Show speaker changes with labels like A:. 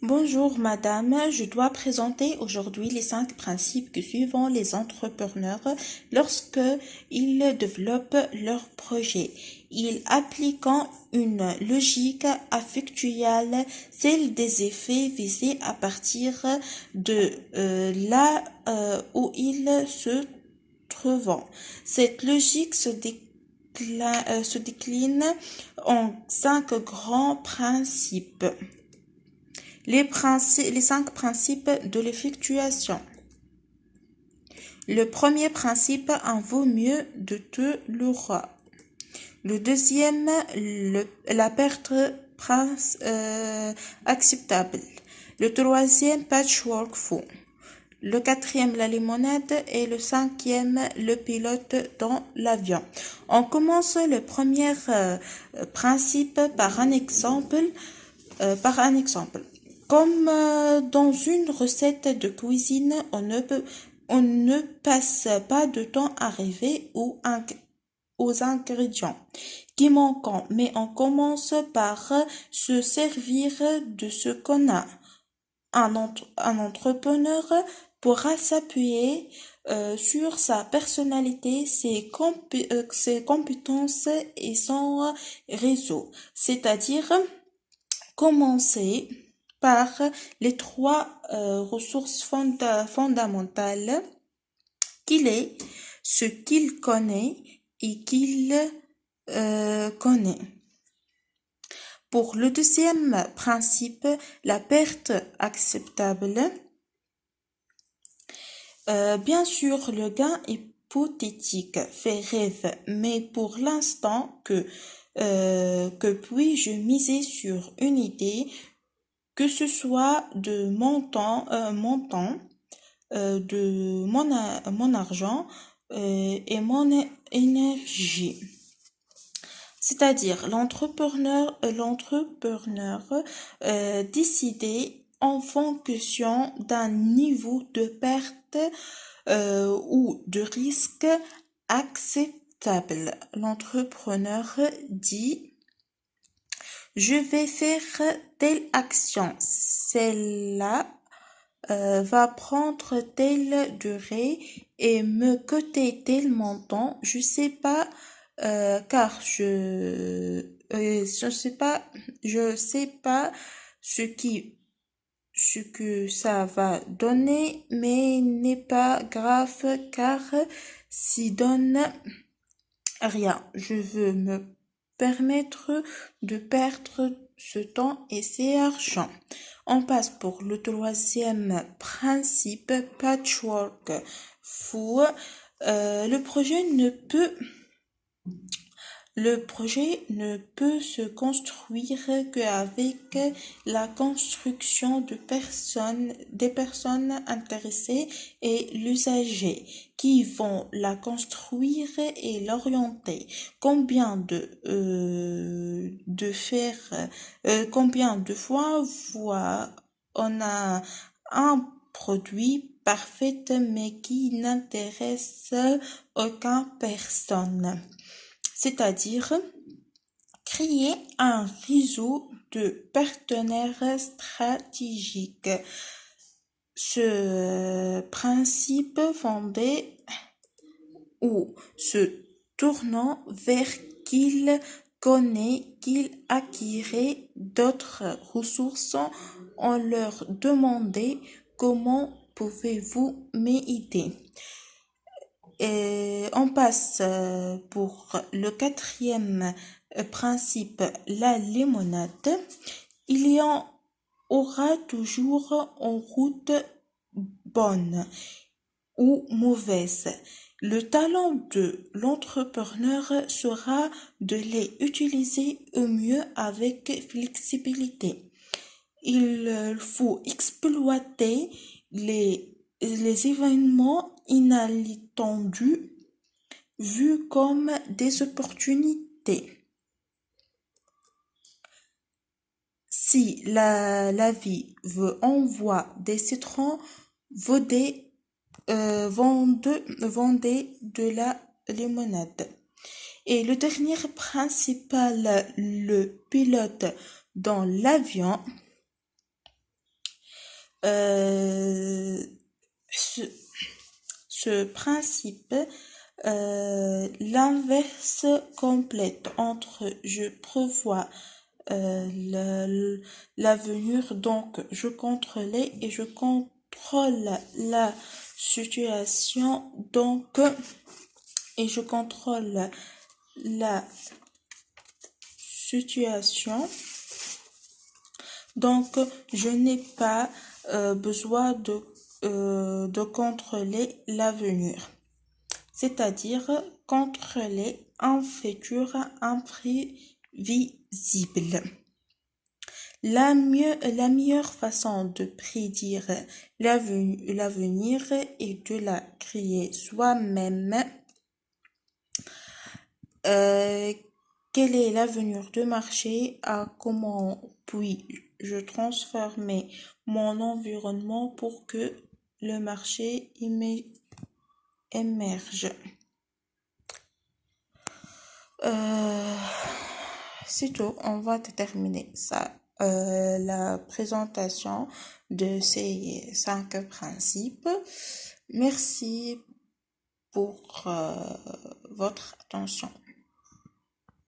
A: Bonjour madame, je dois présenter aujourd'hui les 5 principes que suivent les entrepreneurs lorsque ils développent leur projet. Ils appliquent une logique affectuelle, celle des effets visés à partir de là où ils se trouvent. Cette logique se décline en 5 grands principes. Les 5 principes de l'effectuation. Le premier principe, en vaut mieux de te l'aura. Le deuxième, la perte acceptable. Le troisième, patchwork faux. Le quatrième, la limonade. Et le cinquième, le pilote dans l'avion. On commence le premier principe par un exemple. Comme dans une recette de cuisine, on ne passe pas de temps à arriver aux ingrédients qui manquent, mais on commence par se servir de ce qu'on a. Un entrepreneur pourra s'appuyer sur sa personnalité, ses compétences et son réseau, c'est-à-dire commencer par les 3 ressources fondamentales qu'il est, ce qu'il connaît et qu'il connaît. Pour le deuxième principe, la perte acceptable, bien sûr, le gain hypothétique fait rêve, mais pour l'instant, que puis-je miser sur une idée, que ce soit de de mon argent et mon énergie. C'est-à-dire l'entrepreneur décider en fonction d'un niveau de perte ou de risque acceptable. L'entrepreneur dit: je vais faire telle action, celle-là va prendre telle durée et me coûter tel montant. Je sais pas car je sais pas ce que ça va donner, mais n'est pas grave car s'y donne rien. Je veux me permettre de perdre ce temps et cet argent. On passe pour le troisième principe, patchwork fou. Le projet ne peut se construire qu'avec la construction des personnes intéressées et l'usager qui vont la construire et l'orienter. Combien de fois on a un produit parfait mais qui n'intéresse aucune personne? C'est-à-dire créer un réseau de partenaires stratégiques. Ce principe fondé ou se tournant vers qu'il connaît, qu'il acquirait d'autres ressources, on leur demandait: comment pouvez-vous m'aider? Et on passe pour le quatrième principe, la limonade. Il y en aura toujours en route bonne ou mauvaise. Le talent de l'entrepreneur sera de les utiliser au mieux avec flexibilité. Il faut exploiter les événements inattendus vus comme des opportunités. Si la vie veut envoie des citrons, vendez de la limonade. Et le dernier principal, le pilote dans l'avion. ce, ce principe, l'inverse complète entre je prévois l'avenir, donc je contrôle et je contrôle la situation, donc et je contrôle la situation, donc je n'ai pas besoin de contrôler l'avenir, c'est-à-dire contrôler un futur imprévisible. La meilleure façon de prédire l'avenir est de la créer soi-même. Quel est l'avenir du marché? Comment puis-je transformer mon environnement pour que le marché émerge? C'est tout, on va terminer ça. La présentation de ces 5 principes. Merci pour votre attention.